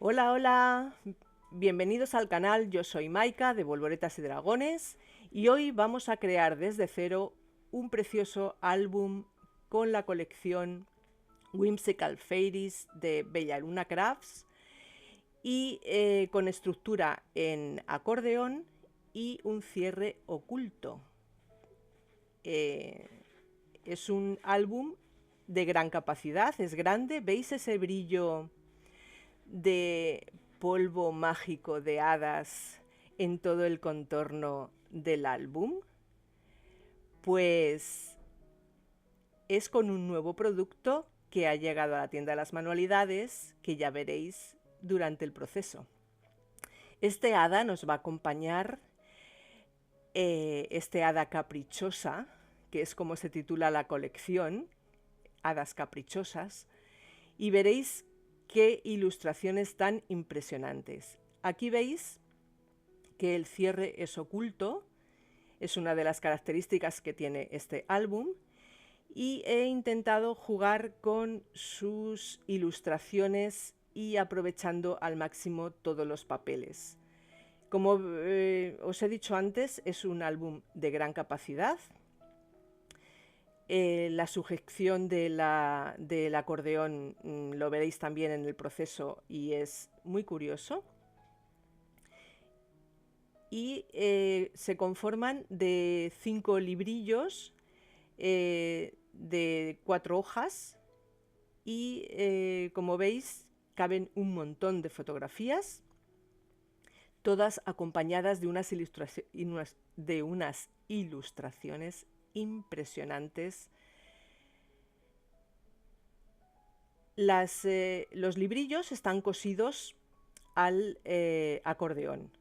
Hola, hola, bienvenidos al canal, yo soy Maika de Volvoretas y Dragones y hoy vamos a crear desde cero un precioso álbum con la colección Whimsical Fairies de Bellaluna Crafts y con estructura en acordeón y un cierre oculto. Eh, es un álbum de gran capacidad, es grande, ¿veis ese brillo de polvo mágico de hadas en todo el contorno del álbum? Pues es con un nuevo producto que ha llegado a la tienda de las manualidades, que ya veréis durante el proceso. Este hada nos va a acompañar, este hada caprichosa, que es como se titula la colección, hadas caprichosas, y veréis qué ilustraciones tan impresionantes. Aquí veis que el cierre es oculto, es una de las características que tiene este álbum, y he intentado jugar con sus ilustraciones y aprovechando al máximo todos los papeles. Como os he dicho antes, es un álbum de gran capacidad. La sujeción del acordeón lo veréis también en el proceso y es muy curioso. Y se conforman de 5 librillos de 4 hojas y como veis caben un montón de fotografías, todas acompañadas de unas ilustraciones impresionantes. Los librillos están cosidos al acordeón.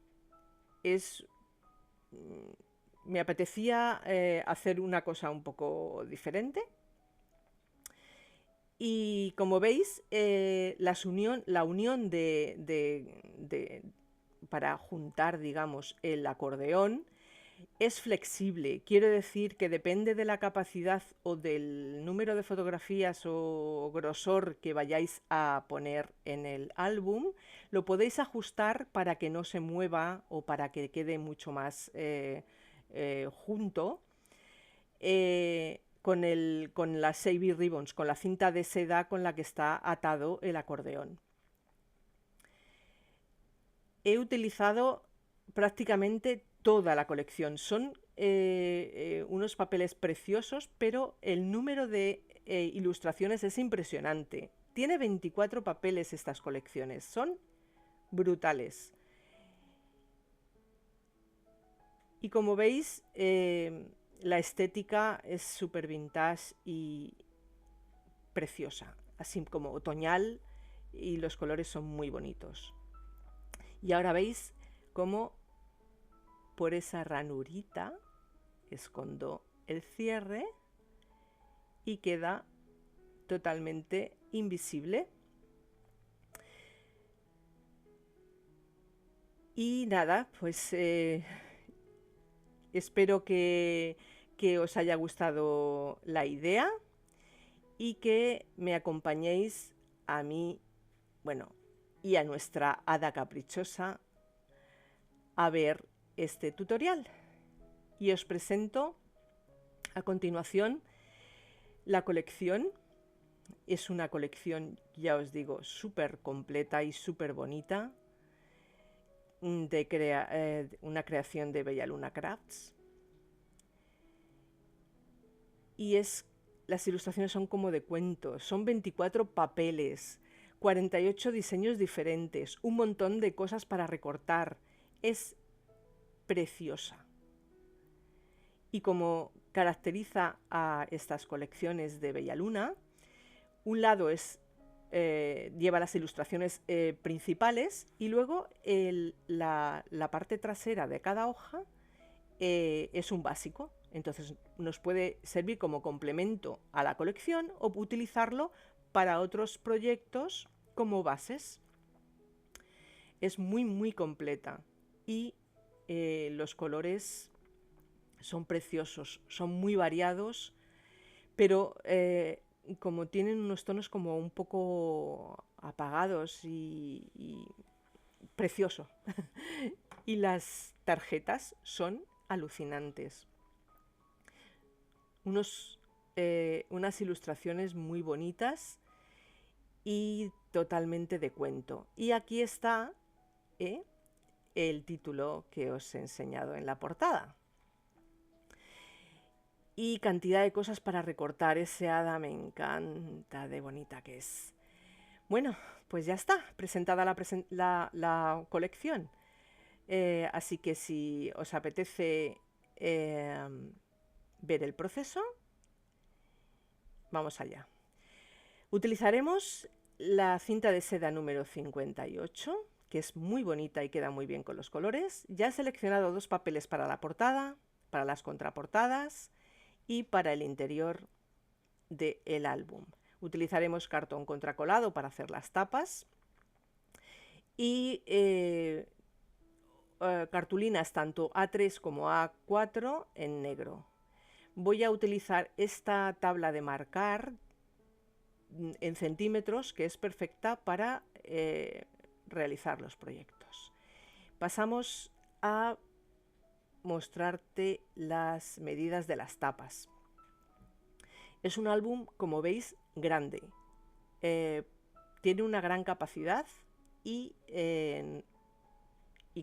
Me apetecía hacer una cosa un poco diferente. Y como veis, la unión para juntar, digamos, el acordeón es flexible. Quiero decir que depende de la capacidad o del número de fotografías o grosor que vayáis a poner en el álbum, lo podéis ajustar para que no se mueva o para que quede mucho más junto. Con las Savvy Ribbons, con la cinta de seda con la que está atado el acordeón. He utilizado prácticamente toda la colección. Son unos papeles preciosos, pero el número de ilustraciones es impresionante. Tiene 24 papeles estas colecciones, son brutales. Y como veis, la estética es súper vintage y preciosa, así como otoñal, y los colores son muy bonitos. Y ahora veis cómo por esa ranurita escondo el cierre y queda totalmente invisible. Y nada, pues espero que os haya gustado la idea y que me acompañéis a mí, bueno, y a nuestra hada caprichosa a ver este tutorial. Y os presento a continuación la colección. Es una colección, ya os digo, súper completa y súper bonita, una creación de Bellaluna Crafts. Y las ilustraciones son como de cuentos, son 24 papeles, 48 diseños diferentes, un montón de cosas para recortar. Es preciosa. Y como caracteriza a estas colecciones de Bellaluna, un lado lleva las ilustraciones principales y luego la parte trasera de cada hoja es un básico. Entonces nos puede servir como complemento a la colección o utilizarlo para otros proyectos como bases. Es muy completa y los colores son preciosos, son muy variados, pero como tienen unos tonos como un poco apagados y precioso. Y las tarjetas son alucinantes. Unas ilustraciones muy bonitas y totalmente de cuento. Y aquí está el título que os he enseñado en la portada. Y cantidad de cosas para recortar. Ese hada me encanta de bonita que es. Bueno, pues ya está, presentada la colección. Así que si os apetece ver el proceso, vamos allá. Utilizaremos la cinta de seda número 58, que es muy bonita y queda muy bien con los colores. Ya he seleccionado 2 papeles para la portada, para las contraportadas y para el interior del álbum. Utilizaremos cartón contracolado para hacer las tapas y cartulinas tanto A3 como A4 en negro. Voy a utilizar esta tabla de marcar en centímetros, que es perfecta para realizar los proyectos. Pasamos a mostrarte las medidas de las tapas. Es un álbum, como veis, grande. Tiene una gran capacidad y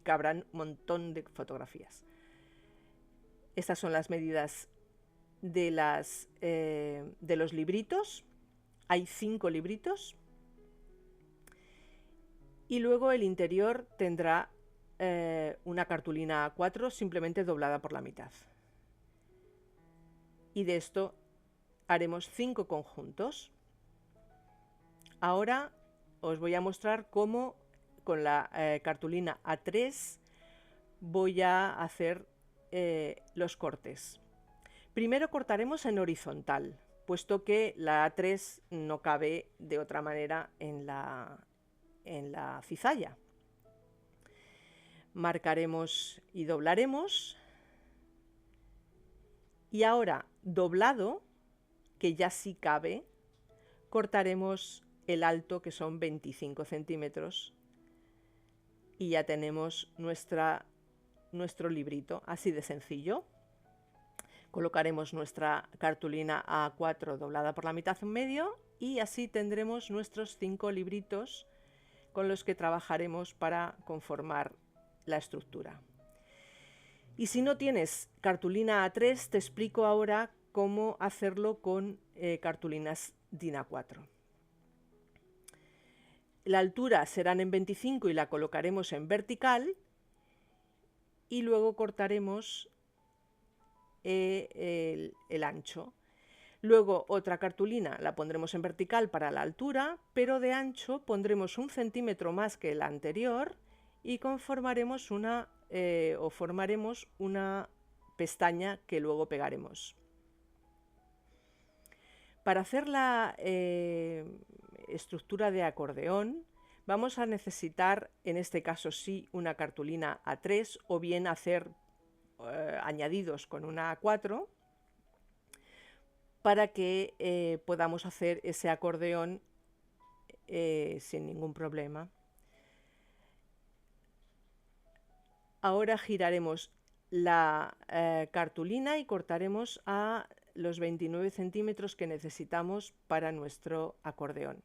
cabrán un montón de fotografías. Estas son las medidas de los libritos. Hay 5 libritos. Y luego el interior tendrá una cartulina A4 simplemente doblada por la mitad. Y de esto haremos 5 conjuntos. Ahora os voy a mostrar cómo con la cartulina A3 voy a hacer los cortes. Primero cortaremos en horizontal, puesto que la A3 no cabe de otra manera en la cizalla. Marcaremos y doblaremos. Y ahora, doblado, que ya sí cabe, cortaremos el alto, que son 25 centímetros. Y ya tenemos nuestro librito, así de sencillo. Colocaremos nuestra cartulina A4 doblada por la mitad en medio y así tendremos nuestros 5 libritos con los que trabajaremos para conformar la estructura. Y si no tienes cartulina A3, te explico ahora cómo hacerlo con cartulinas DIN A4. La altura serán en 25 y la colocaremos en vertical y luego cortaremos el ancho. Luego otra cartulina la pondremos en vertical para la altura, pero de ancho pondremos 1 centímetro más que la anterior y formaremos una pestaña que luego pegaremos. Para hacer la estructura de acordeón vamos a necesitar, en este caso sí, una cartulina A3 o bien hacer añadidos con una A4 para que podamos hacer ese acordeón sin ningún problema. Ahora giraremos la cartulina y cortaremos a los 29 centímetros que necesitamos para nuestro acordeón.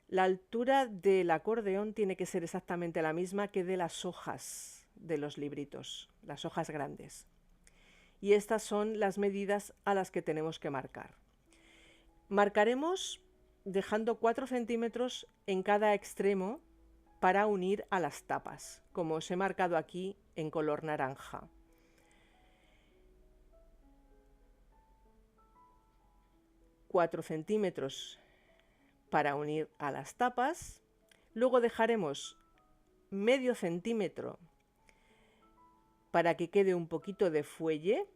La altura del acordeón tiene que ser exactamente la misma que de las hojas de los libritos, las hojas grandes. Y estas son las medidas a las que tenemos que marcar. Marcaremos dejando 4 centímetros en cada extremo para unir a las tapas, como os he marcado aquí en color naranja. ...4 centímetros para unir a las tapas. Luego dejaremos medio centímetro para que quede un poquito de fuelle.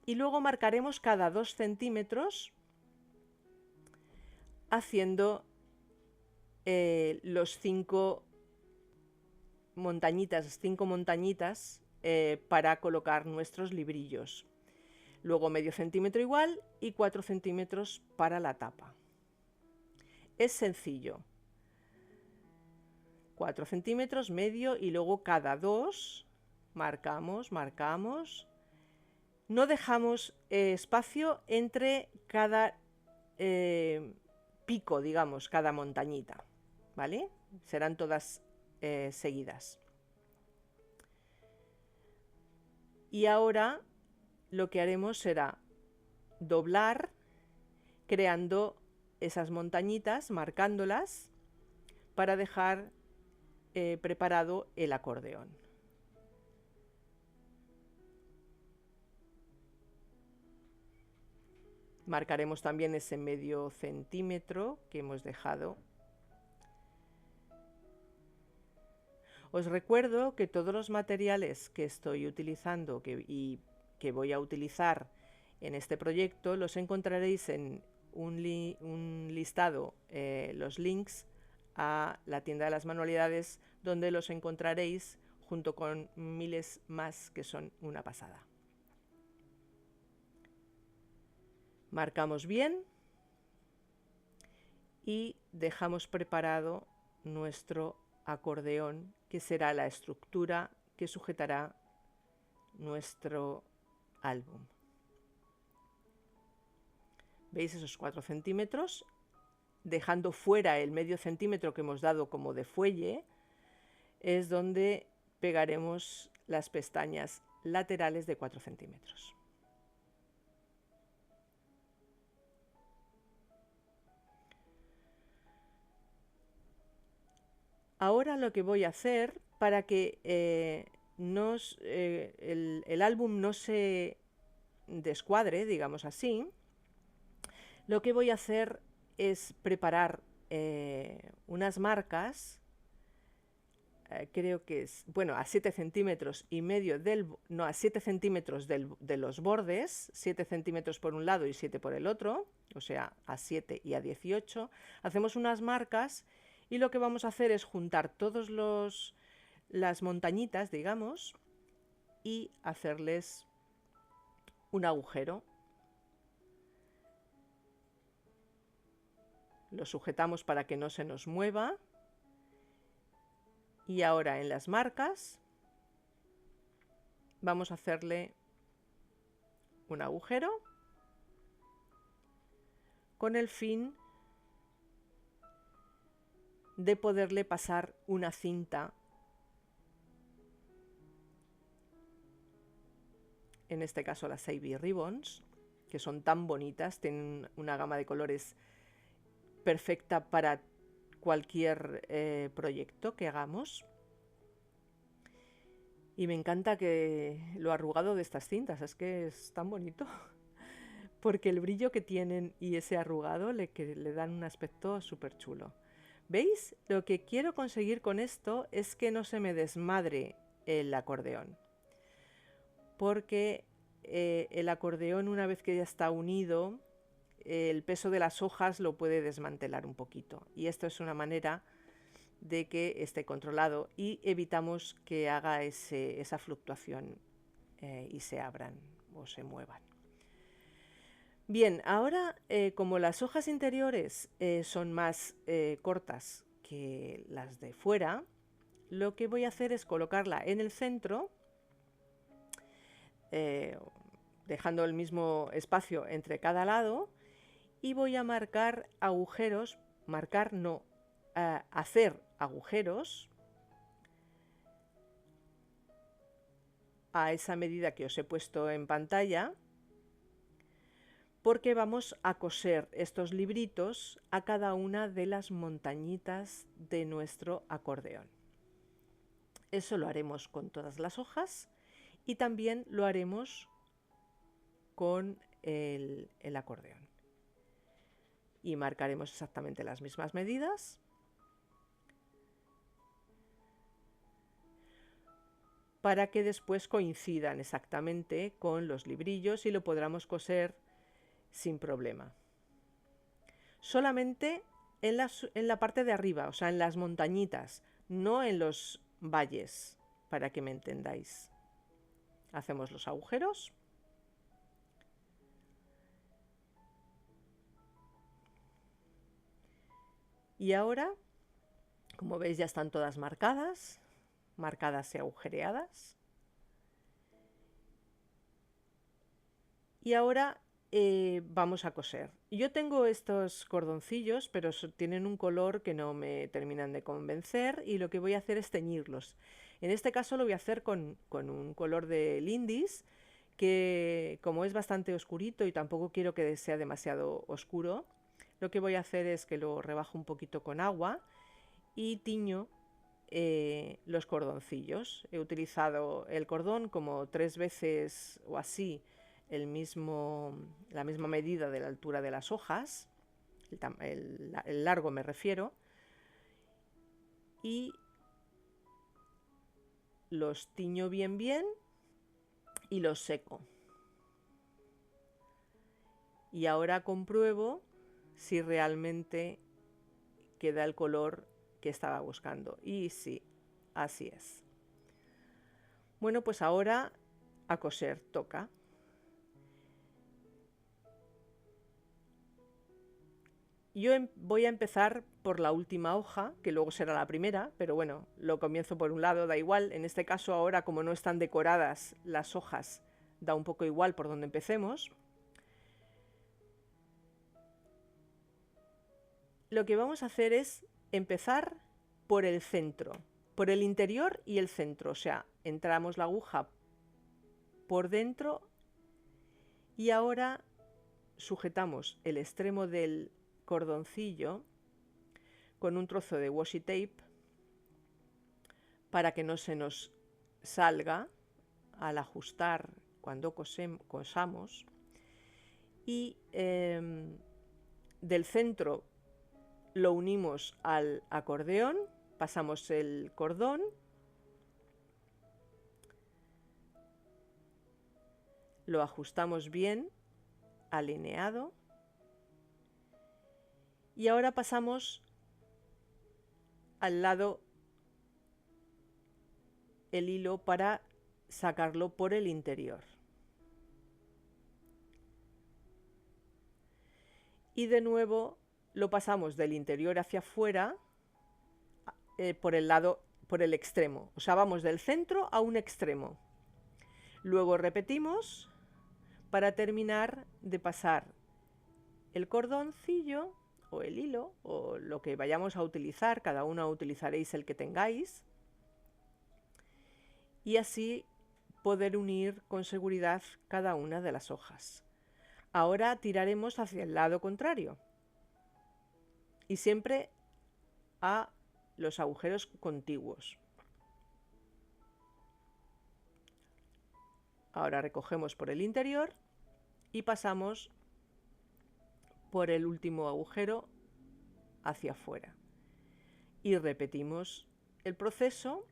Y luego marcaremos cada 2 centímetros haciendo los 5 montañitas para colocar nuestros librillos. Luego medio centímetro igual y 4 centímetros para la tapa. Es sencillo. 4 centímetros, medio, y luego cada 2 marcamos, marcamos. No dejamos espacio entre cada pico, digamos, cada montañita, ¿vale? Serán todas seguidas. Y ahora lo que haremos será doblar, creando esas montañitas, marcándolas, para dejar preparado el acordeón. Marcaremos también ese medio centímetro que hemos dejado. Os recuerdo que todos los materiales que estoy utilizando y que voy a utilizar en este proyecto los encontraréis en un listado, los links a la tienda de las manualidades, donde los encontraréis junto con miles más que son una pasada. Marcamos bien y dejamos preparado nuestro acordeón, que será la estructura que sujetará nuestro álbum. ¿Veis esos 4 centímetros? Dejando fuera el medio centímetro que hemos dado como de fuelle, es donde pegaremos las pestañas laterales de 4 centímetros. Ahora lo que voy a hacer para que el álbum no se descuadre, digamos así, lo que voy a hacer es preparar unas marcas, creo que es, bueno, a 7 centímetros y medio a 7 centímetros de los bordes, 7 centímetros por un lado y 7 por el otro, o sea, a 7 y a 18, hacemos unas marcas. Y lo que vamos a hacer es juntar todas las montañitas, digamos, y hacerles un agujero. Lo sujetamos para que no se nos mueva. Y ahora en las marcas vamos a hacerle un agujero con el fin de poderle pasar una cinta, en este caso las AB Ribbons, que son tan bonitas, tienen una gama de colores perfecta para cualquier proyecto que hagamos. Y me encanta que lo arrugado de estas cintas, es que es tan bonito, porque el brillo que tienen y ese arrugado le dan un aspecto súper chulo. ¿Veis? Lo que quiero conseguir con esto es que no se me desmadre el acordeón, porque el acordeón, una vez que ya está unido, el peso de las hojas lo puede desmantelar un poquito, y esto es una manera de que esté controlado y evitamos que haga esa fluctuación y se abran o se muevan. Bien, ahora como las hojas interiores son más cortas que las de fuera, lo que voy a hacer es colocarla en el centro, dejando el mismo espacio entre cada lado, y voy a marcar agujeros, hacer agujeros a esa medida que os he puesto en pantalla, porque vamos a coser estos libritos a cada una de las montañitas de nuestro acordeón. Eso lo haremos con todas las hojas y también lo haremos con el acordeón. Y marcaremos exactamente las mismas medidas. Para que después coincidan exactamente con los librillos y lo podamos coser sin problema. Solamente en la parte de arriba, o sea, en las montañitas, no en los valles, para que me entendáis. Hacemos los agujeros. Y ahora, Como veis ya están todas marcadas y agujereadas. Y ahora vamos a coser. Yo tengo estos cordoncillos, pero tienen un color que no me terminan de convencer y lo que voy a hacer es teñirlos. En este caso lo voy a hacer con un color de lindis, que como es bastante oscurito y tampoco quiero que sea demasiado oscuro, lo que voy a hacer es que lo rebajo un poquito con agua y tiño los cordoncillos. He utilizado el cordón como 3 veces o así la misma medida de la altura de las hojas, el largo me refiero, y los tiño bien y los seco. Y ahora compruebo si realmente queda el color que estaba buscando. Y sí, así es. Bueno, pues ahora a coser toca. Yo voy a empezar por la última hoja, que luego será la primera, pero bueno, lo comienzo por un lado, da igual. En este caso ahora, como no están decoradas las hojas, da un poco igual por donde empecemos. Lo que vamos a hacer es empezar por el centro, por el interior y el centro. O sea, entramos la aguja por dentro y ahora sujetamos el extremo del cordoncillo con un trozo de washi tape para que no se nos salga al ajustar cuando cosamos, y del centro lo unimos al acordeón, pasamos el cordón lo ajustamos bien alineado y ahora pasamos al lado el hilo para sacarlo por el interior. Y de nuevo lo pasamos del interior hacia afuera por el extremo. O sea, vamos del centro a un extremo. Luego repetimos para terminar de pasar el cordoncillo o el hilo o lo que vayamos a utilizar, cada uno utilizaréis el que tengáis, y así poder unir con seguridad cada una de las hojas. Ahora tiraremos hacia el lado contrario y siempre a los agujeros contiguos. Ahora recogemos por el interior y pasamos por el último agujero hacia afuera. Y repetimos el proceso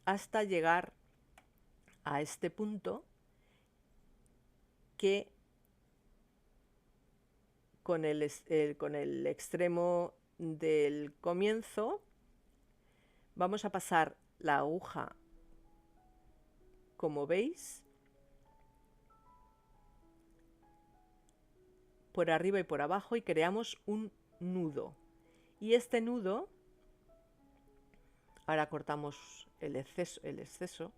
hasta llegar a este punto que con el extremo del comienzo vamos a pasar la aguja, como veis, por arriba y por abajo y creamos un nudo. Y este nudo, ahora cortamos el exceso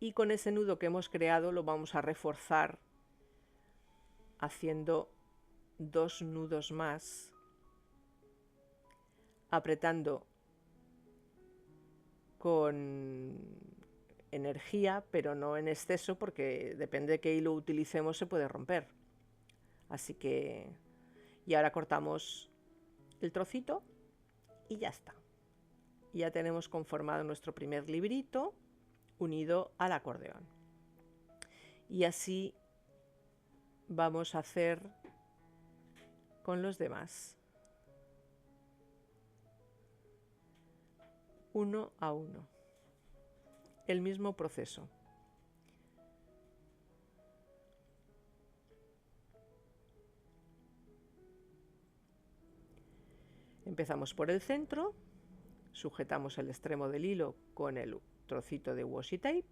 y con ese nudo que hemos creado lo vamos a reforzar haciendo 2 nudos más, apretando con energía, pero no en exceso, porque depende de qué hilo utilicemos se puede romper. Así que, y ahora cortamos el trocito y ya está. Ya tenemos conformado nuestro primer librito unido al acordeón. Y así vamos a hacer con los demás, uno a uno, el mismo proceso. Empezamos por el centro, sujetamos el extremo del hilo con el trocito de washi tape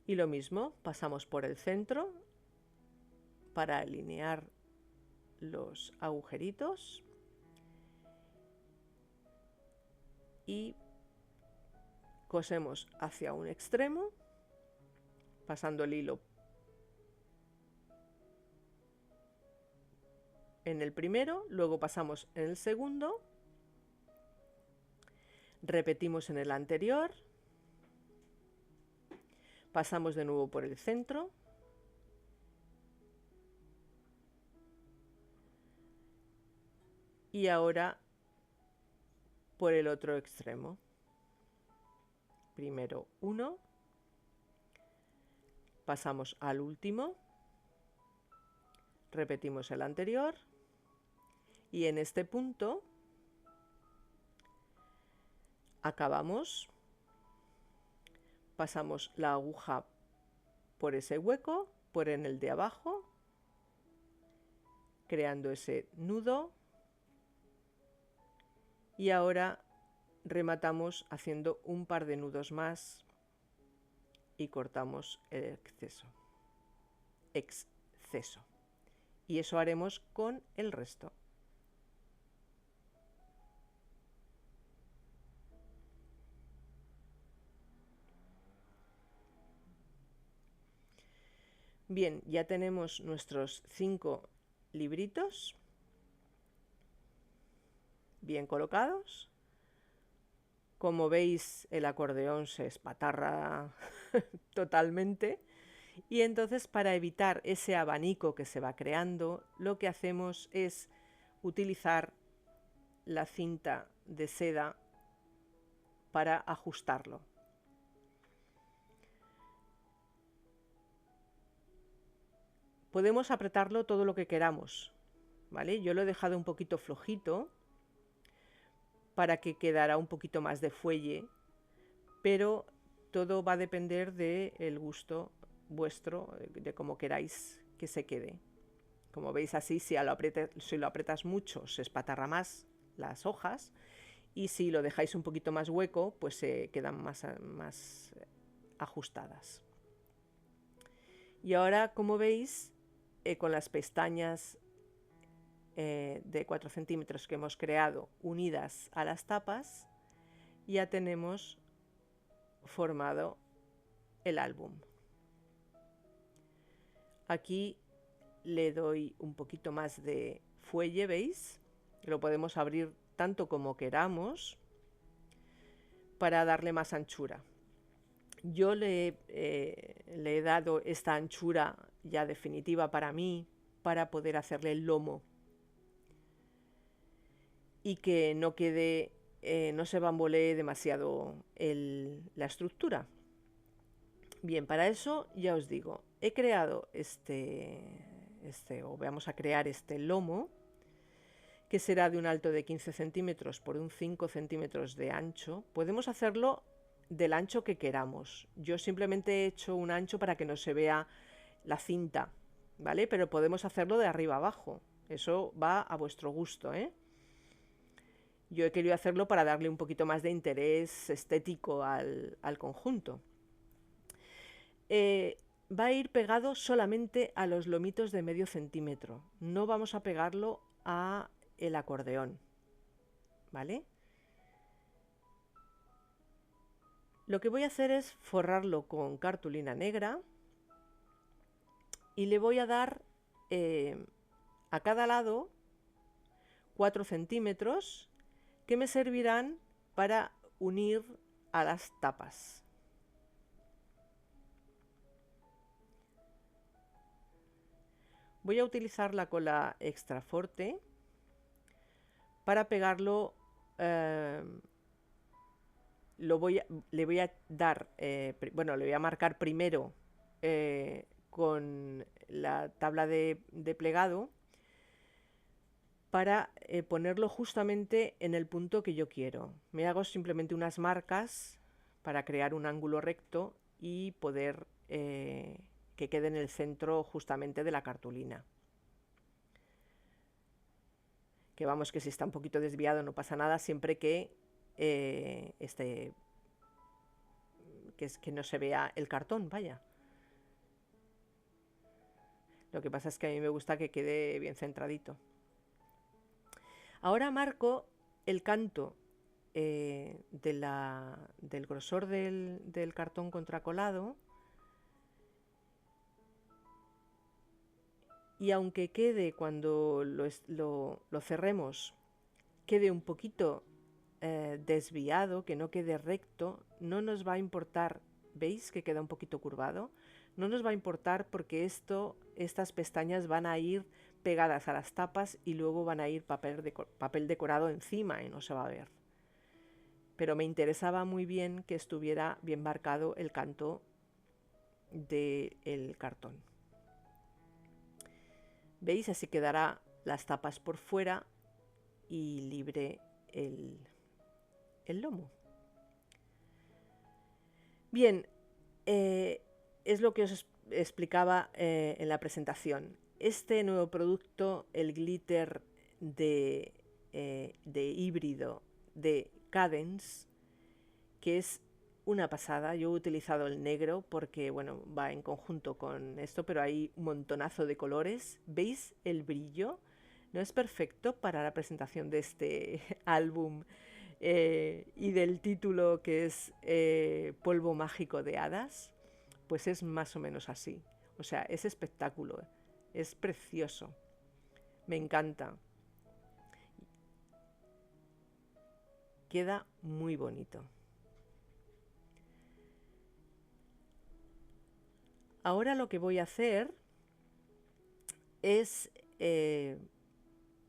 y lo mismo, pasamos por el centro para alinear los agujeritos y cosemos hacia un extremo, pasando el hilo en el primero, luego pasamos en el segundo, repetimos en el anterior, pasamos de nuevo por el centro y ahora por el otro extremo. Primero uno, pasamos al último, repetimos el anterior y en este punto acabamos, pasamos la aguja por ese hueco, por en el de abajo, creando ese nudo y ahora rematamos haciendo un par de nudos más y cortamos el exceso. Y eso haremos con el resto. Bien, ya tenemos nuestros 5 libritos bien colocados. Como veis, el acordeón se espatarra totalmente. Y entonces, para evitar ese abanico que se va creando, lo que hacemos es utilizar la cinta de seda para ajustarlo. Podemos apretarlo todo lo que queramos, ¿vale? Yo lo he dejado un poquito flojito para que quedara un poquito más de fuelle, pero todo va a depender del gusto vuestro, de cómo queráis que se quede. Como veis así, si lo apretas mucho, se espatarra más las hojas, y si lo dejáis un poquito más hueco, pues se quedan más ajustadas. Y ahora, como veis, con las pestañas de 4 centímetros que hemos creado unidas a las tapas, ya tenemos formado el álbum. Aquí le doy un poquito más de fuelle, ¿veis? Lo podemos abrir tanto como queramos para darle más anchura. Yo le he dado esta anchura ya definitiva para mí, para poder hacerle el lomo y que no quede, no se bambolee demasiado la estructura. Bien, para eso ya os digo, he creado o vamos a crear este lomo, que será de un alto de 15 centímetros por un 5 centímetros de ancho. Podemos hacerlo del ancho que queramos. Yo simplemente he hecho un ancho para que no se vea la cinta, ¿vale? Pero podemos hacerlo de arriba abajo. Eso va a vuestro gusto, ¿eh? Yo he querido hacerlo para darle un poquito más de interés estético al conjunto. Va a ir pegado solamente a los lomitos de medio centímetro. No vamos a pegarlo a el acordeón, ¿vale? Lo que voy a hacer es forrarlo con cartulina negra y le voy a dar a cada lado 4 centímetros que me servirán para unir a las tapas. Voy a utilizar la cola extra forte para pegarlo. Le voy a dar, bueno, le voy a marcar primero con la tabla de plegado para ponerlo justamente en el punto que yo quiero. Me hago simplemente unas marcas para crear un ángulo recto y poder que quede en el centro justamente de la cartulina. Que vamos, que si está un poquito desviado no pasa nada, siempre que que no se vea el cartón, vaya. Lo que pasa es que a mí me gusta que quede bien centradito. Ahora marco el canto del grosor del cartón contracolado, y aunque quede, cuando lo cerremos, quede un poquito desviado, que no quede recto, no nos va a importar. ¿Veis que queda un poquito curvado? No nos va a importar, porque estas pestañas van a ir pegadas a las tapas y luego van a ir papel decorado encima y no se va a ver. Pero me interesaba muy bien que estuviera bien marcado el canto del cartón. ¿Veis? Así quedará las tapas por fuera y libre el lomo. Bien, es lo que os explicaba en la presentación. Este nuevo producto, el glitter de híbrido de Cadence, que es una pasada. Yo he utilizado el negro porque, bueno, va en conjunto con esto, pero hay un montonazo de colores. ¿Veis el brillo? ¿No es perfecto para la presentación de este álbum y del título, que es Polvo mágico de hadas? Pues es más o menos así. O sea, es espectáculo, es precioso, me encanta, queda muy bonito. Ahora lo que voy a hacer es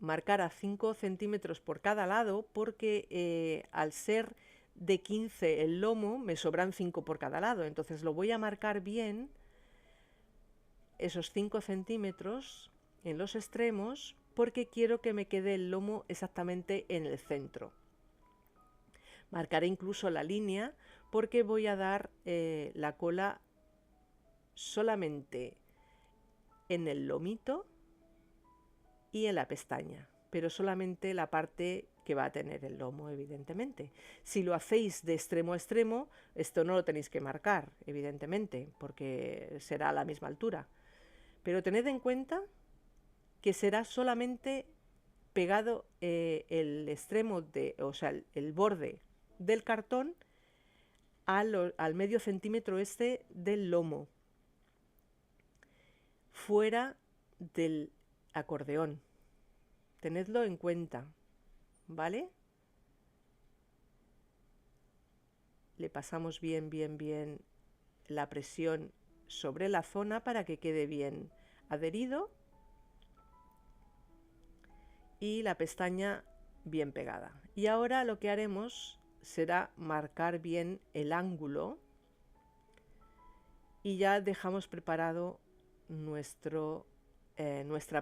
marcar a 5 centímetros por cada lado, porque al ser de 15 el lomo, me sobran 5 por cada lado. Entonces lo voy a marcar bien, esos 5 centímetros en los extremos, porque quiero que me quede el lomo exactamente en el centro. Marcaré incluso la línea, porque voy a dar la cola solamente en el lomito y en la pestaña, pero solamente la parte que va a tener el lomo, evidentemente. Si lo hacéis de extremo a extremo, esto no lo tenéis que marcar, evidentemente, porque será a la misma altura. Pero tened en cuenta que será solamente pegado el extremo, o sea, el borde del cartón al medio centímetro este del lomo, fuera del acordeón. Tenedlo en cuenta, ¿vale? Le pasamos bien la presión sobre la zona para que quede bien adherido y la pestaña bien pegada. Y ahora lo que haremos será marcar bien el ángulo y ya dejamos preparado nuestra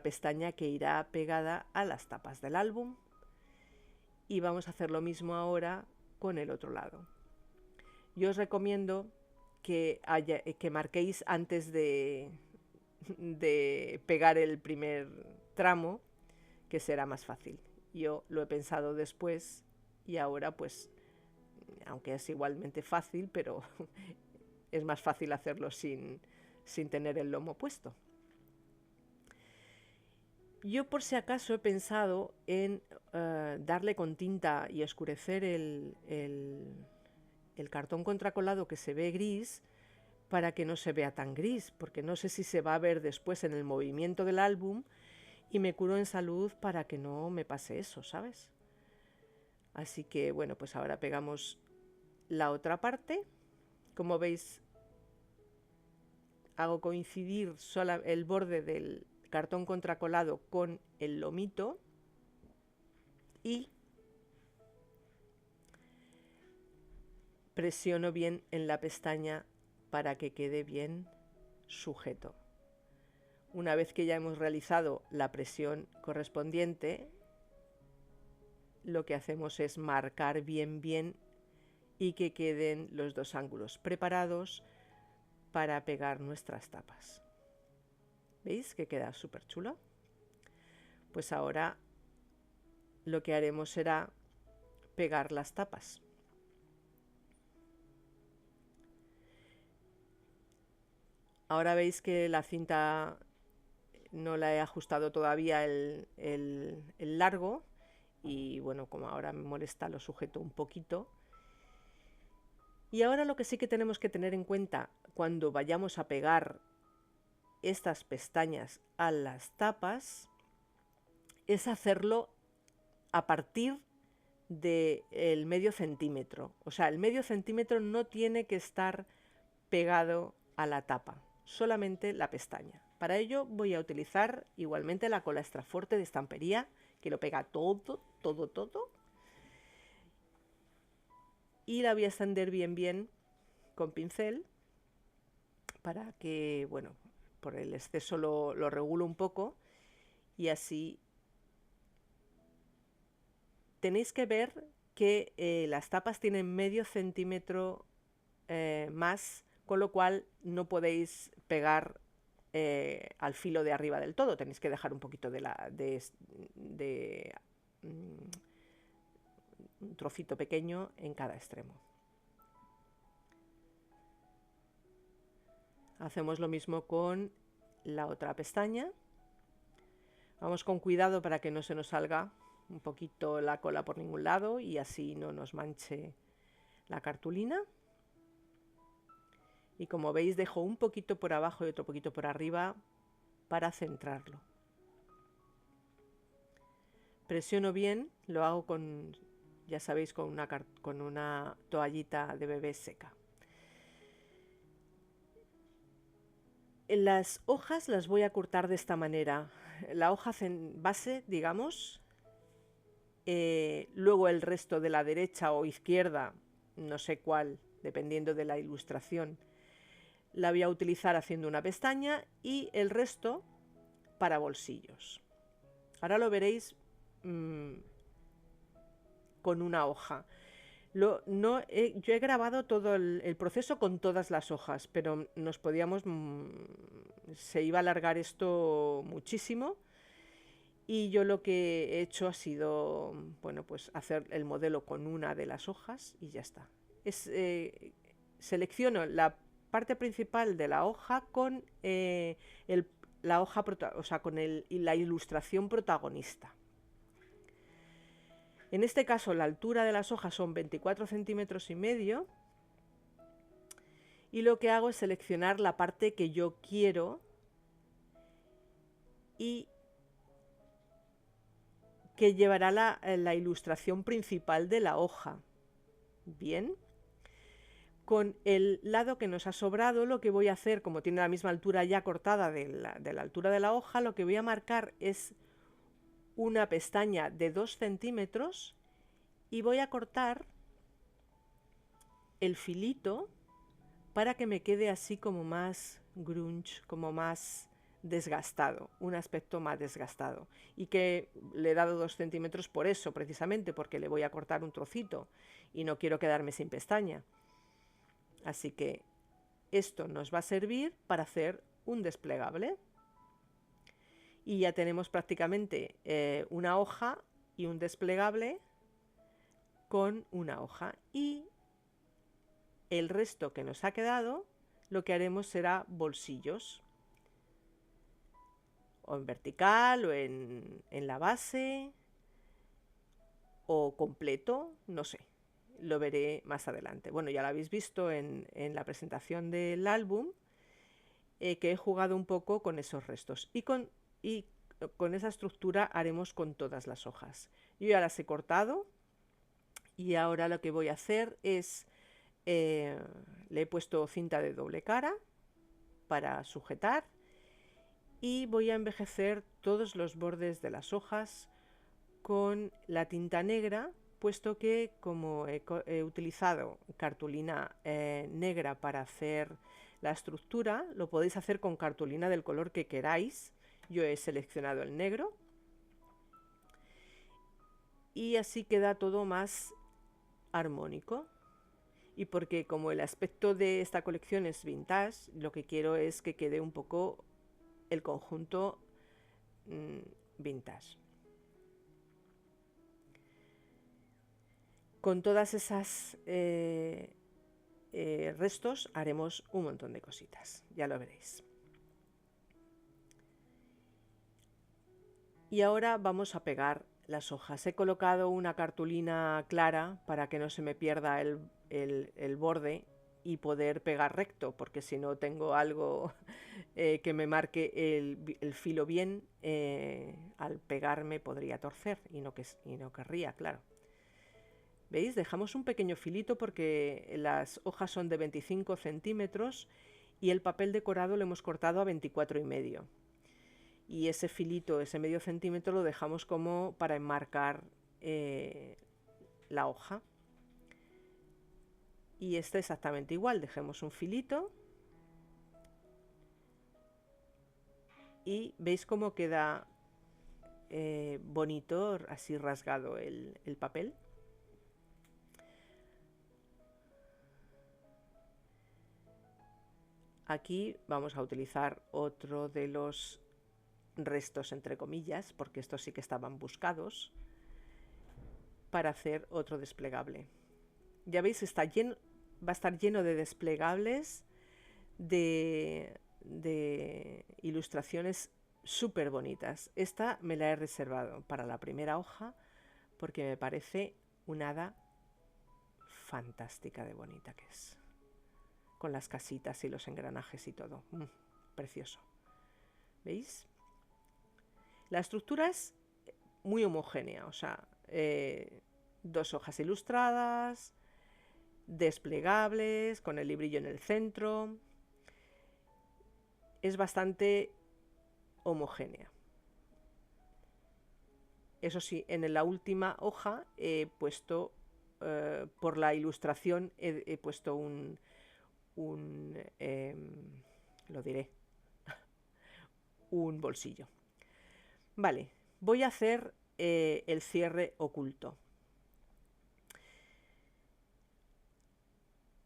pestaña, que irá pegada a las tapas del álbum, y vamos a hacer lo mismo ahora con el otro lado. Yo os recomiendo que marquéis antes de pegar el primer tramo, que será más fácil. Yo lo he pensado después y ahora, pues, aunque es igualmente fácil, pero es más fácil hacerlo sin tener el lomo puesto. Yo, por si acaso, he pensado en darle con tinta y oscurecer el cartón contracolado, que se ve gris, para que no se vea tan gris, porque no sé si se va a ver después en el movimiento del álbum, y me curo en salud para que no me pase eso, ¿sabes? Así que, bueno, pues ahora pegamos la otra parte. Como veis, hago coincidir el borde del cartón contracolado con el lomito y presiono bien en la pestaña para que quede bien sujeto. Una vez que ya hemos realizado la presión correspondiente, lo que hacemos es marcar bien y que queden los dos ángulos preparados para pegar nuestras tapas. ¿Veis que queda súper chulo? Pues ahora lo que haremos será pegar las tapas. Ahora veis que la cinta no la he ajustado todavía el largo, y bueno, como ahora me molesta, lo sujeto un poquito. Y ahora lo que sí que tenemos que tener en cuenta cuando vayamos a pegar estas pestañas a las tapas es hacerlo a partir del medio centímetro. O sea, el medio centímetro no tiene que estar pegado a la tapa, solamente la pestaña. Para ello voy a utilizar igualmente la cola extra fuerte de estampería, que lo pega todo, todo, todo. Y la voy a extender bien, bien con pincel para que, bueno, por el exceso lo regulo un poco y así tenéis que ver que las tapas tienen medio centímetro más, con lo cual no podéis pegar al filo de arriba del todo, tenéis que dejar un poquito de un trocito pequeño en cada extremo. Hacemos lo mismo con la otra pestaña. Vamos con cuidado para que no se nos salga un poquito la cola por ningún lado y así no nos manche la cartulina. Y como veis, dejo un poquito por abajo y otro poquito por arriba para centrarlo. Presiono bien, lo hago con, ya sabéis, con una toallita de bebé seca. Las hojas las voy a cortar de esta manera. La hoja base, digamos, luego el resto de la derecha o izquierda, no sé cuál, dependiendo de la ilustración, la voy a utilizar haciendo una pestaña y el resto para bolsillos. Ahora lo veréis con una hoja. Yo he grabado todo el proceso con todas las hojas, pero se iba a alargar esto muchísimo y yo lo que he hecho ha sido, bueno, pues hacer el modelo con una de las hojas y ya está. Selecciono la parte principal de la hoja con la hoja, o sea, con la ilustración protagonista. En este caso la altura de las hojas son 24 centímetros y medio y lo que hago es seleccionar la parte que yo quiero y que llevará la ilustración principal de la hoja. Bien, con el lado que nos ha sobrado lo que voy a hacer, como tiene la misma altura ya cortada de la altura de la hoja, lo que voy a marcar es una pestaña de 2 centímetros y voy a cortar el filito para que me quede así como más grunge, como más desgastado, un aspecto más desgastado. Y que le he dado 2 centímetros por eso, precisamente, porque le voy a cortar un trocito y no quiero quedarme sin pestaña. Así que esto nos va a servir para hacer un desplegable. Y ya tenemos prácticamente una hoja y un desplegable con una hoja. Y el resto que nos ha quedado, lo que haremos será bolsillos. O en vertical, o en la base, o completo, no sé. Lo veré más adelante. Bueno, ya lo habéis visto en la presentación del álbum, que he jugado un poco con esos restos. Y con esa estructura haremos con todas las hojas. Yo ya las he cortado y ahora lo que voy a hacer es, le he puesto cinta de doble cara para sujetar y voy a envejecer todos los bordes de las hojas con la tinta negra, puesto que como he utilizado cartulina negra para hacer la estructura, lo podéis hacer con cartulina del color que queráis. Yo he seleccionado el negro y así queda todo más armónico. Y porque como el aspecto de esta colección es vintage, lo que quiero es que quede un poco el conjunto vintage. Con todas esas restos haremos un montón de cositas, ya lo veréis. Y ahora vamos a pegar las hojas. He colocado una cartulina clara para que no se me pierda el borde y poder pegar recto, porque si no tengo algo que me marque el filo bien, al pegarme podría torcer y no querría, claro. ¿Veis? Dejamos un pequeño filito porque las hojas son de 25 centímetros y el papel decorado lo hemos cortado a 24,5. Y ese filito, ese medio centímetro, lo dejamos como para enmarcar la hoja. Y este exactamente igual, dejemos un filito y veis cómo queda bonito, así rasgado el papel. Aquí vamos a utilizar otro de los restos entre comillas, porque estos sí que estaban buscados, para hacer otro desplegable. Ya veis, va a estar lleno de desplegables, de ilustraciones súper bonitas. Esta me la he reservado para la primera hoja porque me parece una hada fantástica de bonita que es, con las casitas y los engranajes y todo. Precioso. ¿Veis? La estructura es muy homogénea, o sea, 2 hojas ilustradas, desplegables, con el librillo en el centro. Es bastante homogénea. Eso sí, en la última hoja he puesto, por la ilustración, he puesto lo diré, un bolsillo. Vale, voy a hacer el cierre oculto.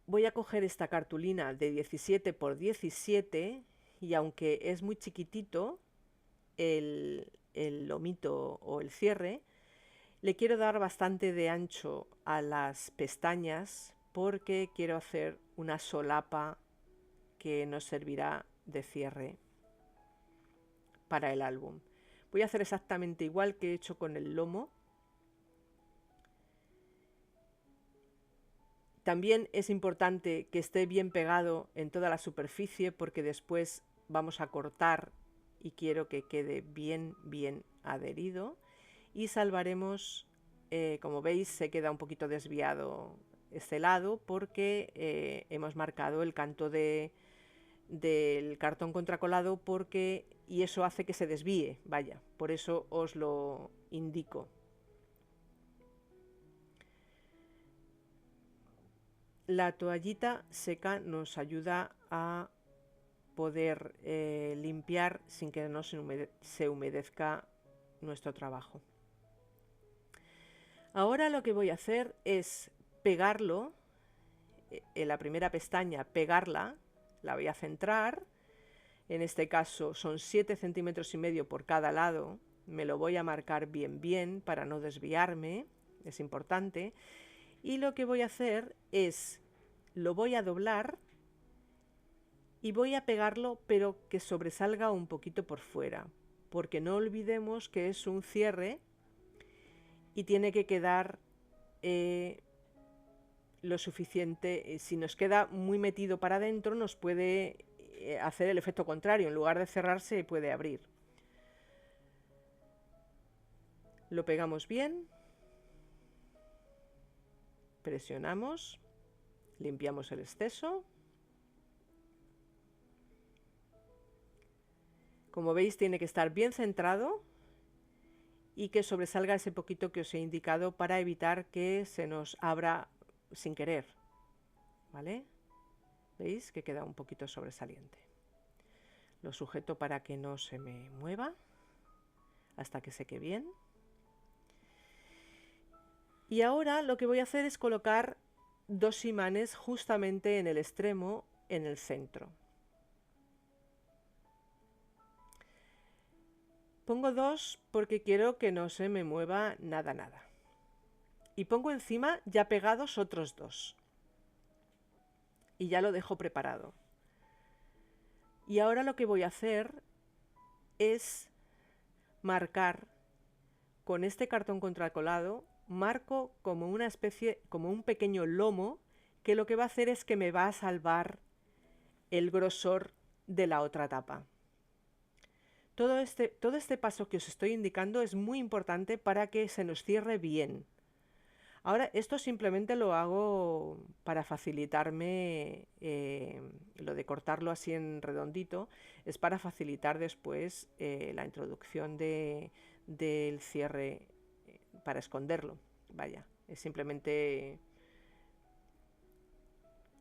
Voy a coger esta cartulina de 17 por 17 y aunque es muy chiquitito el lomito o el cierre, le quiero dar bastante de ancho a las pestañas porque quiero hacer una solapa que nos servirá de cierre para el álbum. Voy a hacer exactamente igual que he hecho con el lomo. También es importante que esté bien pegado en toda la superficie porque después vamos a cortar y quiero que quede bien adherido. Y salvaremos, como veis, se queda un poquito desviado este lado porque hemos marcado el canto del cartón contracolado y eso hace que se desvíe, vaya, por eso os lo indico. La toallita seca nos ayuda a poder limpiar sin que no se humedezca nuestro trabajo. Ahora lo que voy a hacer es pegarlo, en la primera pestaña pegarla, la voy a centrar, en este caso son 7,5 centímetros por cada lado, me lo voy a marcar bien para no desviarme, es importante. Y lo que voy a hacer es, lo voy a doblar y voy a pegarlo pero que sobresalga un poquito por fuera, porque no olvidemos que es un cierre y tiene que quedar lo suficiente. Si nos queda muy metido para adentro nos puede hacer el efecto contrario, en lugar de cerrarse puede abrir. Lo pegamos bien. Presionamos, limpiamos el exceso. Como veis, tiene que estar bien centrado y que sobresalga ese poquito que os he indicado para evitar que se nos abra sin querer. ¿Vale? ¿Veis que queda un poquito sobresaliente? Lo sujeto para que no se me mueva hasta que seque bien. Y ahora lo que voy a hacer es colocar 2 imanes justamente en el extremo, en el centro. Pongo 2 porque quiero que no se me mueva nada. Y pongo encima ya pegados otros 2. Y ya lo dejo preparado. Y ahora lo que voy a hacer es marcar con este cartón contracolado marco como una especie, como un pequeño lomo, que lo que va a hacer es que me va a salvar el grosor de la otra tapa. Todo este paso que os estoy indicando es muy importante para que se nos cierre bien. Ahora, esto simplemente lo hago para facilitarme, lo de cortarlo así en redondito, es para facilitar después la introducción del cierre, para esconderlo. Vaya, es simplemente,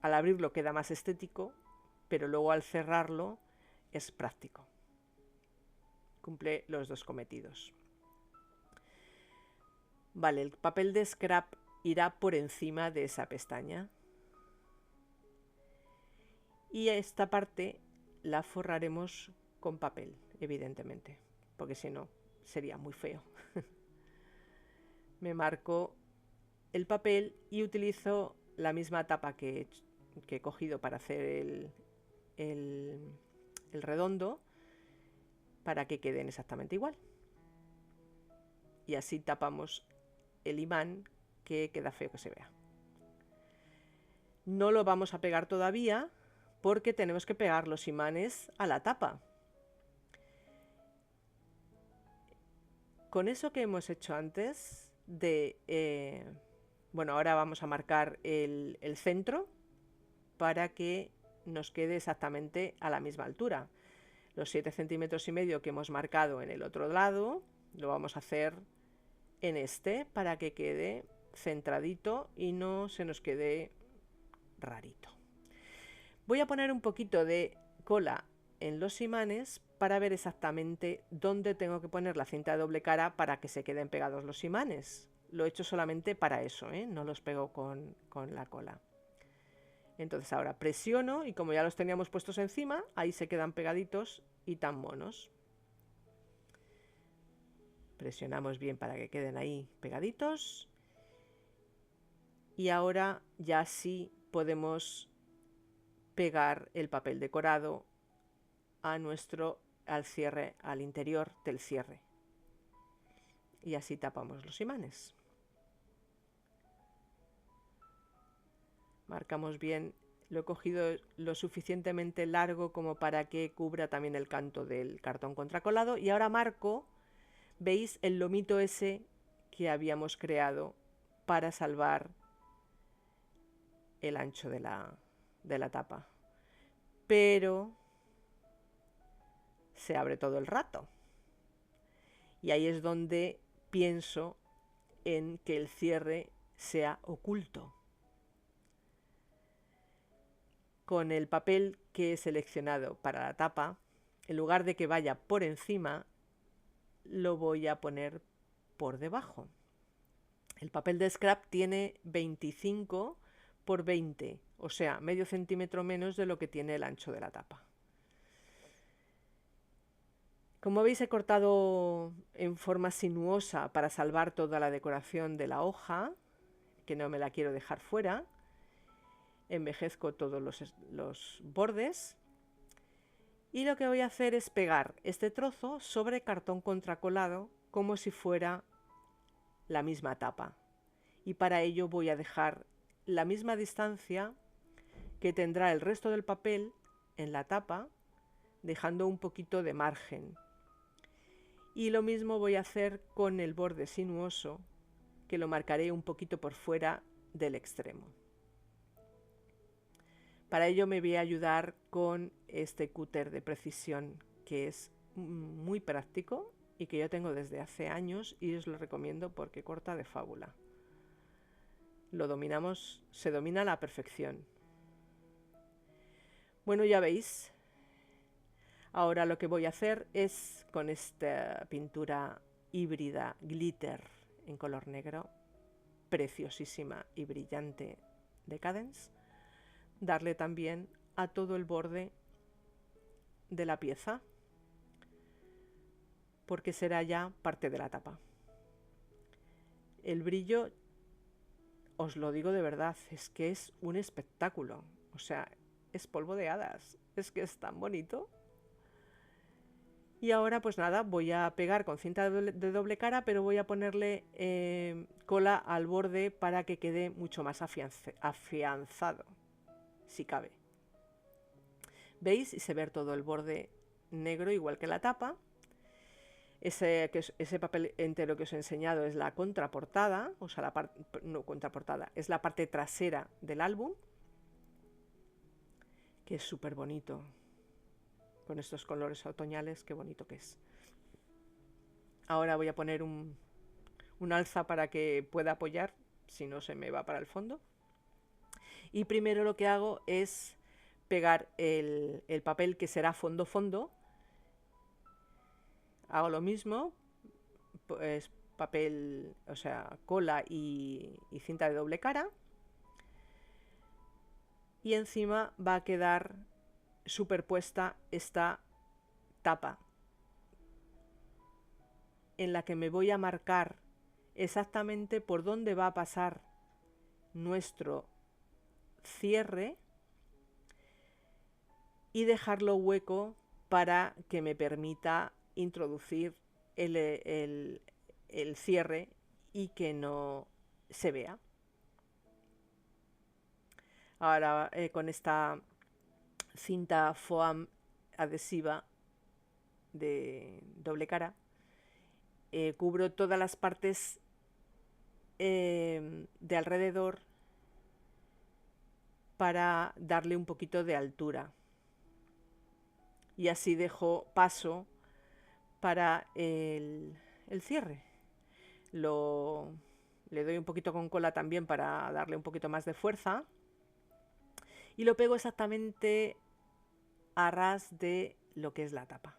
al abrirlo queda más estético, pero luego al cerrarlo es práctico. Cumple los dos cometidos. Vale, el papel de scrap irá por encima de esa pestaña. Y esta parte la forraremos con papel, evidentemente, porque si no sería muy feo. Me marco el papel y utilizo la misma tapa que he cogido para hacer el redondo, para que queden exactamente igual. Y así tapamos el imán, que queda feo que se vea. No lo vamos a pegar todavía porque tenemos que pegar los imanes a la tapa. Con eso que hemos hecho antes bueno, ahora vamos a marcar el centro para que nos quede exactamente a la misma altura. Los 7,5 centímetros que hemos marcado en el otro lado lo vamos a hacer en este para que quede centradito y no se nos quede rarito. Voy a poner un poquito de cola en los imanes para ver exactamente dónde tengo que poner la cinta de doble cara para que se queden pegados los imanes. Lo he hecho solamente para eso, no los pego con la cola. Entonces ahora presiono y como ya los teníamos puestos encima, ahí se quedan pegaditos y tan monos. Presionamos bien para que queden ahí pegaditos. Y ahora ya sí podemos pegar el papel decorado al cierre, al interior del cierre. Y así tapamos los imanes. Marcamos bien, lo he cogido lo suficientemente largo como para que cubra también el canto del cartón contracolado. Y ahora marco, ¿veis el lomito ese que habíamos creado para salvar el ancho de la tapa? Pero se abre todo el rato. Y ahí es donde pienso en que el cierre sea oculto. Con el papel que he seleccionado para la tapa, en lugar de que vaya por encima, lo voy a poner por debajo. El papel de scrap tiene 25 por 20, o sea, medio centímetro menos de lo que tiene el ancho de la tapa. Como veis, he cortado en forma sinuosa para salvar toda la decoración de la hoja, que no me la quiero dejar fuera. Envejezco todos los bordes. Y lo que voy a hacer es pegar este trozo sobre cartón contracolado como si fuera la misma tapa. Y para ello voy a dejar la misma distancia que tendrá el resto del papel en la tapa, dejando un poquito de margen. Y lo mismo voy a hacer con el borde sinuoso, que lo marcaré un poquito por fuera del extremo. Para ello me voy a ayudar con este cúter de precisión, que es muy práctico y que yo tengo desde hace años y os lo recomiendo porque corta de fábula. Lo dominamos, se domina a la perfección. Bueno, ya veis. Ahora lo que voy a hacer es, con esta pintura híbrida glitter en color negro, preciosísima y brillante de Cadence, darle también a todo el borde de la pieza, porque será ya parte de la tapa. El brillo, os lo digo de verdad, es que es un espectáculo. O sea, es polvo de hadas. Es que es tan bonito. Y ahora pues nada, voy a pegar con cinta de doble cara, pero voy a ponerle cola al borde para que quede mucho más afianzado, si cabe. ¿Veis? Y se ve todo el borde negro igual que la tapa. Ese papel entero que os he enseñado es la contraportada, o sea, no contraportada, es la parte trasera del álbum, que es súper bonito, con estos colores otoñales, qué bonito que es. Ahora voy a poner un alza para que pueda apoyar, si no se me va para el fondo. Y primero lo que hago es pegar el papel que será fondo-fondo. Hago lo mismo, pues papel, o sea, cola y cinta de doble cara. Y encima va a quedar superpuesta esta tapa, en la que me voy a marcar exactamente por dónde va a pasar nuestro cierre y dejarlo hueco para que me permita introducir el cierre y que no se vea. Ahora con esta cinta foam adhesiva de doble cara cubro todas las partes de alrededor para darle un poquito de altura y así dejo paso para el cierre. Le doy un poquito con cola también para darle un poquito más de fuerza y lo pego exactamente a ras de lo que es la tapa.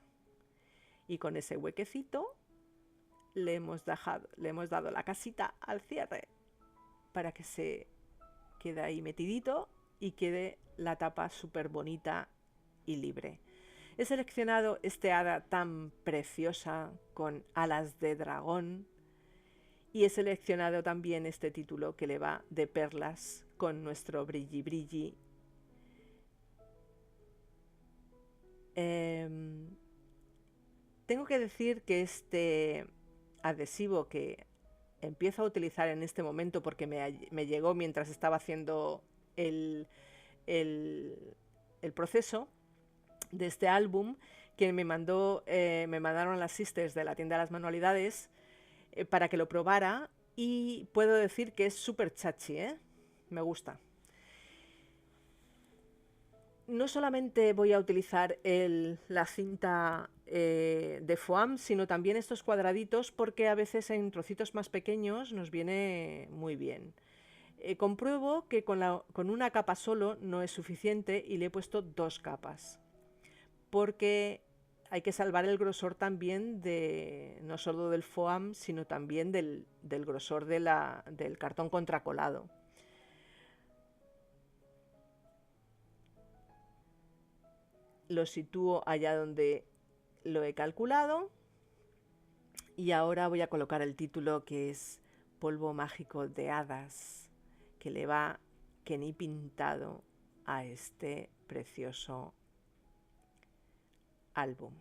Y con ese huequecito le hemos dado la casita al cierre para que se quede ahí metidito y quede la tapa súper bonita y libre. He seleccionado este hada tan preciosa con alas de dragón y he seleccionado también este título que le va de perlas con nuestro brilli brilli. Tengo que decir que este adhesivo que empiezo a utilizar en este momento porque me llegó mientras estaba haciendo el proceso de este álbum, que me mandaron las sisters de la tienda de las manualidades para que lo probara y puedo decir que es súper chachi, me gusta. No solamente voy a utilizar la cinta de foam, sino también estos cuadraditos porque a veces en trocitos más pequeños nos viene muy bien. Compruebo que con una capa solo no es suficiente y le he puesto 2 capas porque hay que salvar el grosor también no solo del foam sino también del grosor del cartón contracolado. Lo sitúo allá donde lo he calculado y ahora voy a colocar el título que es Polvo mágico de hadas, que le va que ni pintado a este precioso álbum.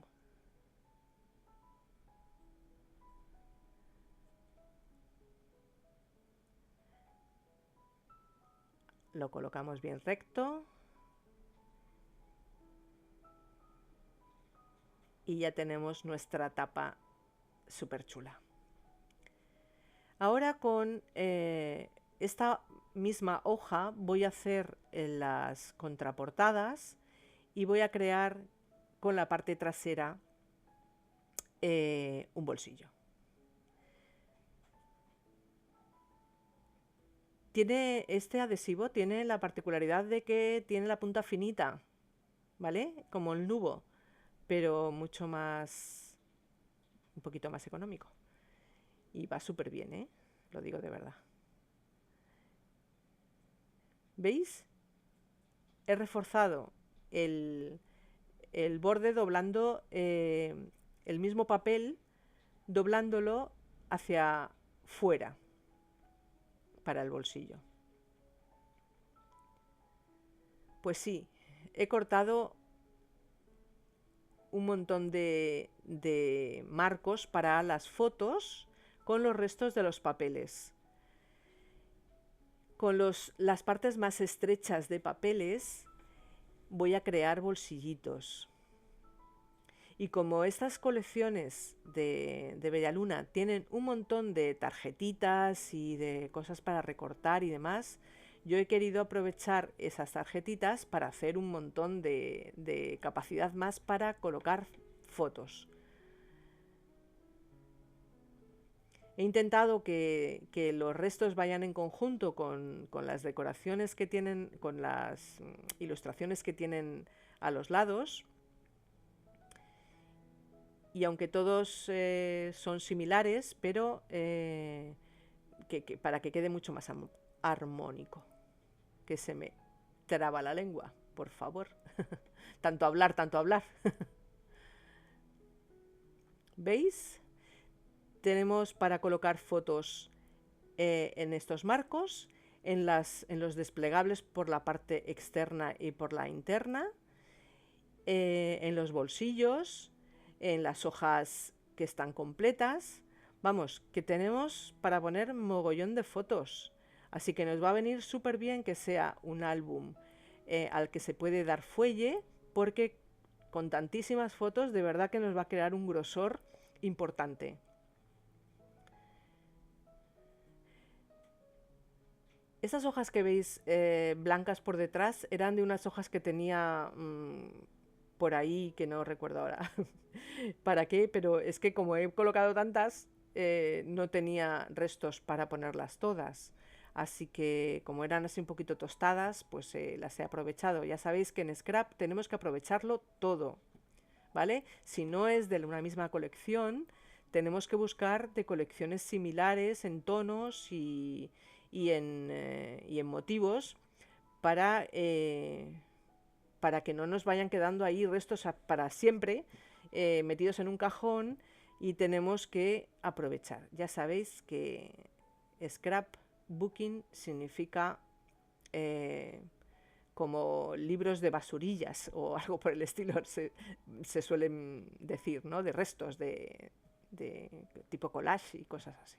Lo colocamos bien recto y ya tenemos nuestra tapa súper chula. Ahora con esta misma hoja voy a hacer las contraportadas y voy a crear con la parte trasera un bolsillo. Este adhesivo tiene la particularidad de que tiene la punta finita, ¿vale? Como el nubo, pero mucho más, un poquito más económico. Y va súper bien, ¿eh? Lo digo de verdad. ¿Veis? He reforzado el borde doblando el mismo papel, doblándolo hacia fuera para el bolsillo. Pues sí, he cortado un montón de marcos para las fotos con los restos de los papeles. Con las partes más estrechas de papeles voy a crear bolsillitos. Y como estas colecciones de Bellaluna tienen un montón de tarjetitas y de cosas para recortar y demás, yo he querido aprovechar esas tarjetitas para hacer un montón de capacidad más para colocar fotos. He intentado que los restos vayan en conjunto con las decoraciones que tienen, con las ilustraciones que tienen a los lados. Y aunque todos son similares, pero para que quede mucho más armónico. Que se me traba la lengua, por favor. Tanto hablar, tanto hablar. ¿Veis? Tenemos para colocar fotos en estos marcos, en los desplegables por la parte externa y por la interna, en los bolsillos, en las hojas que están completas. Vamos, que tenemos para poner mogollón de fotos. Así que nos va a venir súper bien que sea un álbum al que se puede dar fuelle, porque con tantísimas fotos de verdad que nos va a crear un grosor importante. Esas hojas que veis blancas por detrás eran de unas hojas que tenía por ahí, que no recuerdo ahora para qué, pero es que como he colocado tantas, no tenía restos para ponerlas todas. Así que como eran así un poquito tostadas, pues las he aprovechado. Ya sabéis que en Scrap tenemos que aprovecharlo todo, ¿vale? Si no es de una misma colección, tenemos que buscar de colecciones similares en tonos y en motivos para que no nos vayan quedando ahí restos para siempre metidos en un cajón, y tenemos que aprovechar. Ya sabéis que scrapbooking significa como libros de basurillas o algo por el estilo, se suelen decir, ¿no? De restos de tipo collage y cosas así.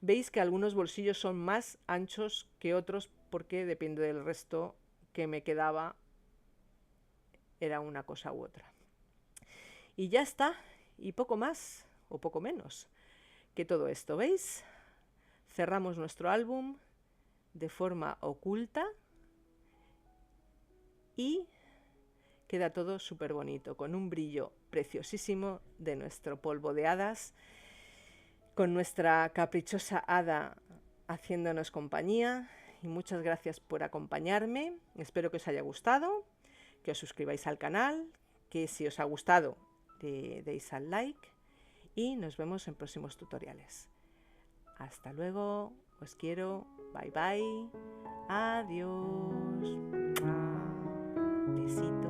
Veis que algunos bolsillos son más anchos que otros porque depende del resto que me quedaba, era una cosa u otra. Y ya está, y poco más o poco menos que todo esto, ¿veis? Cerramos nuestro álbum de forma oculta y queda todo súper bonito, con un brillo preciosísimo de nuestro polvo de hadas, con nuestra caprichosa hada haciéndonos compañía. Y muchas gracias por acompañarme. Espero que os haya gustado, que os suscribáis al canal, que si os ha gustado deis al like, y nos vemos en próximos tutoriales. Hasta luego, os quiero, bye bye, adiós, besitos.